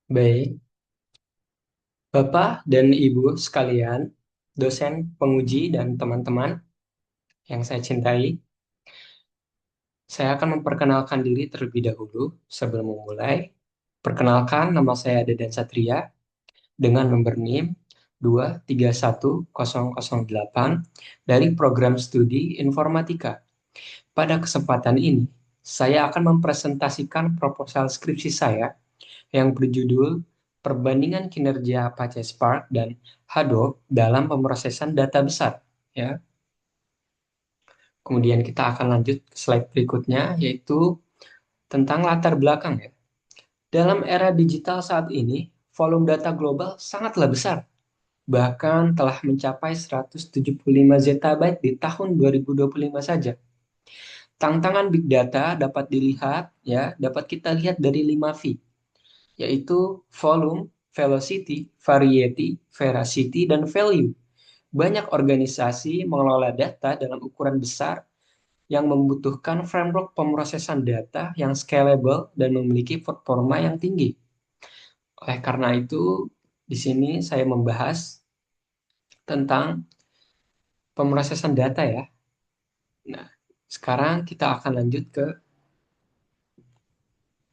Baik, Bapak dan Ibu sekalian, dosen, penguji, dan teman-teman yang saya cintai, saya akan memperkenalkan diri terlebih dahulu sebelum memulai. Perkenalkan, nama saya Dedan Satria dengan nomor NIM 2310008 dari program studi Informatika. Pada kesempatan ini, saya akan mempresentasikan proposal skripsi saya yang berjudul Perbandingan Kinerja Apache Spark dan Hadoop dalam Pemrosesan Data Besar. Ya. Kemudian kita akan lanjut ke slide berikutnya, yaitu tentang latar belakang. Ya. Dalam era digital saat ini, volume data global sangatlah besar, bahkan telah mencapai 175 zettabyte di tahun 2025 saja. Tantangan big data dapat dilihat, ya, dapat kita lihat dari 5 V, yaitu volume, velocity, variety, veracity, dan value. Banyak organisasi mengelola data dalam ukuran besar yang membutuhkan framework pemrosesan data yang scalable dan memiliki performa yang tinggi. Oleh karena itu, di sini saya membahas tentang pemrosesan data ya. Nah, sekarang kita akan lanjut ke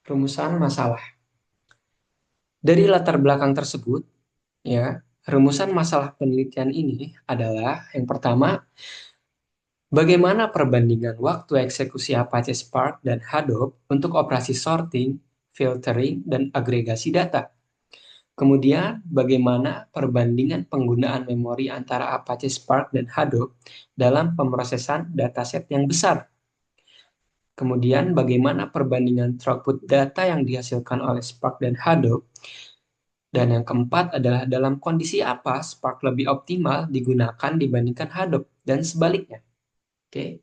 rumusan masalah. Dari latar belakang tersebut, ya, rumusan masalah penelitian ini adalah yang pertama, bagaimana perbandingan waktu eksekusi Apache Spark dan Hadoop untuk operasi sorting, filtering, dan agregasi data? Kemudian, bagaimana perbandingan penggunaan memori antara Apache Spark dan Hadoop dalam pemrosesan dataset yang besar? Kemudian, bagaimana perbandingan throughput data yang dihasilkan oleh Spark dan Hadoop? Dan yang keempat adalah dalam kondisi apa Spark lebih optimal digunakan dibandingkan Hadoop dan sebaliknya. Oke,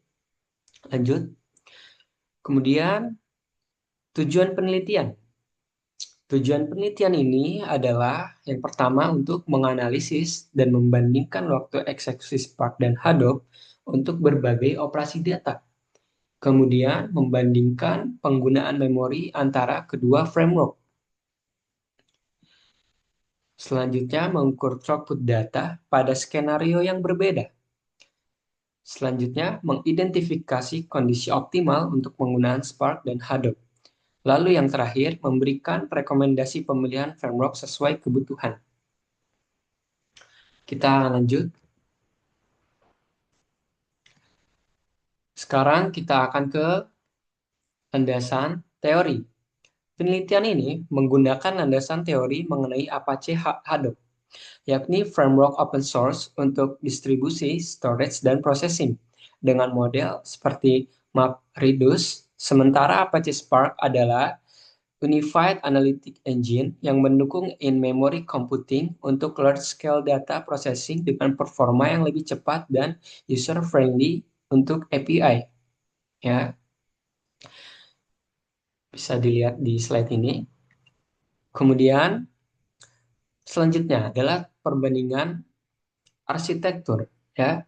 lanjut. Kemudian, tujuan penelitian. Tujuan penelitian ini adalah yang pertama untuk menganalisis dan membandingkan waktu eksekusi Spark dan Hadoop untuk berbagai operasi data. Kemudian membandingkan penggunaan memori antara kedua framework. Selanjutnya mengukur throughput data pada skenario yang berbeda. Selanjutnya mengidentifikasi kondisi optimal untuk penggunaan Spark dan Hadoop. Lalu yang terakhir, memberikan rekomendasi pemilihan framework sesuai kebutuhan. Kita lanjut. Sekarang kita akan ke landasan teori. Penelitian ini menggunakan landasan teori mengenai Apache Hadoop, yakni framework open source untuk distribusi, storage, dan processing dengan model seperti MapReduce. Sementara Apache Spark adalah Unified Analytic Engine yang mendukung in-memory computing untuk large-scale data processing dengan performa yang lebih cepat dan user-friendly untuk API. Ya, bisa dilihat di slide ini. Kemudian, selanjutnya adalah perbandingan arsitektur. Ya,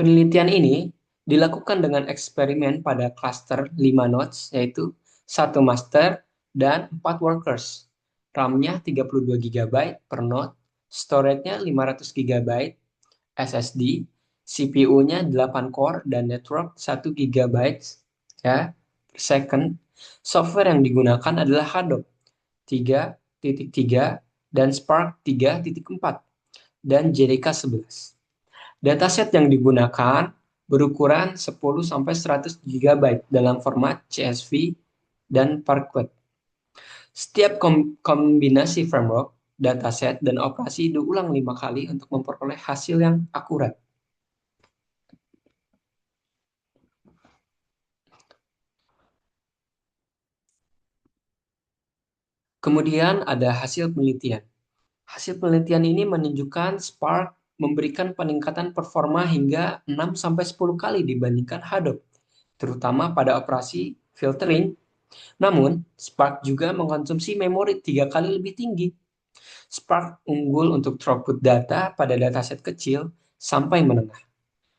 penelitian ini dilakukan dengan eksperimen pada cluster 5 nodes, yaitu 1 master dan 4 workers. RAM-nya 32 GB per node, storage-nya 500 GB, SSD, CPU-nya 8 core, dan network 1 GB ya, per second. Software yang digunakan adalah Hadoop 3.3 dan Spark 3.4 dan JDK11. Dataset yang digunakan berukuran 10-100 GB dalam format CSV dan Parquet. Setiap kombinasi framework, dataset, dan operasi diulang 5 kali untuk memperoleh hasil yang akurat. Kemudian ada hasil penelitian. Hasil penelitian ini menunjukkan Spark memberikan peningkatan performa hingga 6-10 kali dibandingkan Hadoop, terutama pada operasi filtering. Namun, Spark juga mengkonsumsi memori 3 kali lebih tinggi. Spark unggul untuk throughput data pada dataset kecil sampai menengah,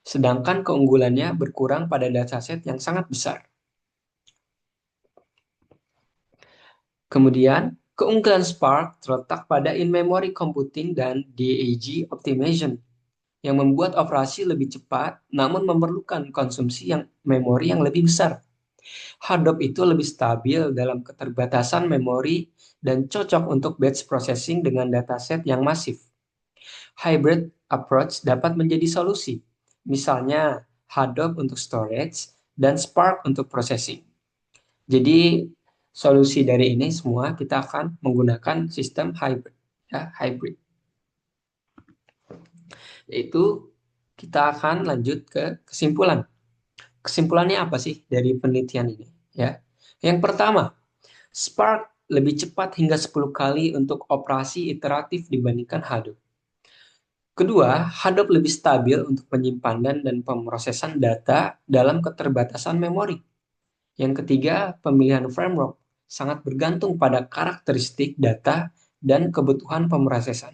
sedangkan keunggulannya berkurang pada dataset yang sangat besar. Kemudian, Keunggulan Spark terletak pada in-memory computing dan DAG optimization yang membuat operasi lebih cepat namun memerlukan konsumsi yang memori yang lebih besar. Hadoop itu lebih stabil dalam keterbatasan memori dan cocok untuk batch processing dengan dataset yang masif. Hybrid approach dapat menjadi solusi, misalnya Hadoop untuk storage dan Spark untuk processing. Jadi solusi dari ini semua kita akan menggunakan sistem hybrid, ya, hybrid. Yaitu kita akan lanjut ke kesimpulan. Kesimpulannya apa sih dari penelitian ini? Ya, yang pertama, Spark lebih cepat hingga 10 kali untuk operasi iteratif dibandingkan Hadoop. Kedua, Hadoop lebih stabil untuk penyimpanan dan pemrosesan data dalam keterbatasan memori. Yang ketiga, pemilihan framework sangat bergantung pada karakteristik data dan kebutuhan pemrosesan.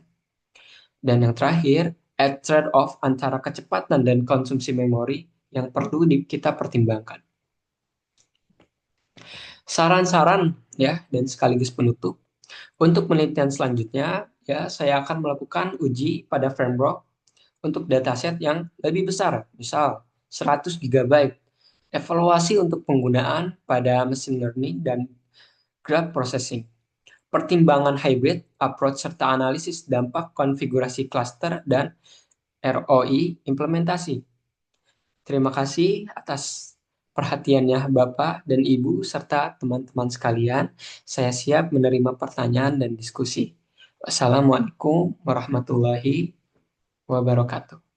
Dan yang terakhir, trade-off antara kecepatan dan konsumsi memori yang perlu kita pertimbangkan. Saran-saran ya dan sekaligus penutup. Untuk penelitian selanjutnya, ya saya akan melakukan uji pada framework untuk dataset yang lebih besar, misal 100 GB. Evaluasi untuk penggunaan pada machine learning dan graph processing. Pertimbangan hybrid approach serta analisis dampak konfigurasi cluster dan ROI implementasi. Terima kasih atas perhatiannya Bapak dan Ibu serta teman-teman sekalian. Saya siap menerima pertanyaan dan diskusi. Wassalamualaikum warahmatullahi wabarakatuh.